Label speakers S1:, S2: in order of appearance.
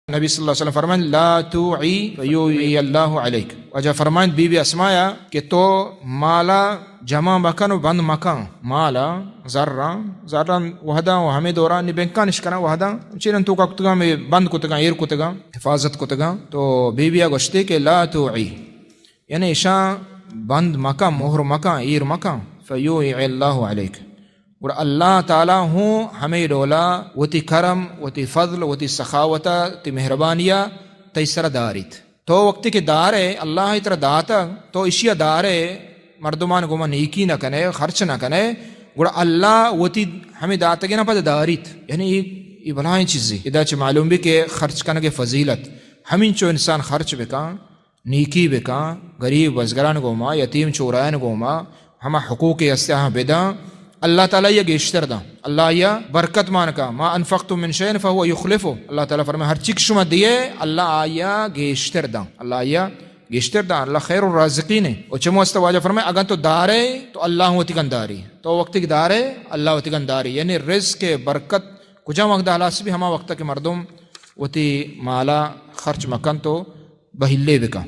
S1: نبی صلی اللہ علیہ وسلم فرمائیں لا توعی فیوعی اللہ علیک. وجہ فرمائیں بی بی اسمایا کہ تو مالا جمع مکن و بند مکن مالا ذرہ وحدہ و ہمیں دورا نبینکا نشکنا وحدہ چیرن تو کتگا میں بند کتگا ایر کتگا حفاظت کتگا. تو بی بی گوشتے کہ لا توعی یعنی اشاں بند مکن مہر مکن ایر مکن فیوعی اللہ علیک. اور اللہ تعالیٰ ہوں ہمیں ڈولا وتی کرم وتی فضل وتی سخاوتا تی مہربانیہ تیسر داریت تو وقتی کہ دارے اللہ اتر داتا تو اشیا دارے مردمان گما نیکی نہ کنے خرچ نہ کنے گوڑا اللہ وتی ہمیں داتا گنا پتہ داریت. یعنی یہ بلائیں چیزیں ادا چھ معلوم بھی کہ خرچ کرنے کے فضیلت ہمیں چو انسان خرچ بکا نیکی بکا غریب وزگران گوما یتیم چورائن گوما ہما حقوق استحاں بدا اللہ تعالیٰ یہ گیشتر دا اللہ یہ برکت مان کا ما انفقتم من شیء فهو یخلفه. اللہ تعالیٰ فرمائے ہر چیز شما دیے اللہ آیا گیشتر دا اللہ آیا گیشتر دا اللہ خیر الرازقین ہے. اور چمو استواجہ فرمائے اگر تو دارے تو اللہ ہوتی گنداری تو وقت کی دارے اللہ ہوتی گنداری یعنی رزق کے برکت کجا وقت حالات بھی ہما وقت کے مردم وتی مالا خرچ مکن تو بہلے بکا.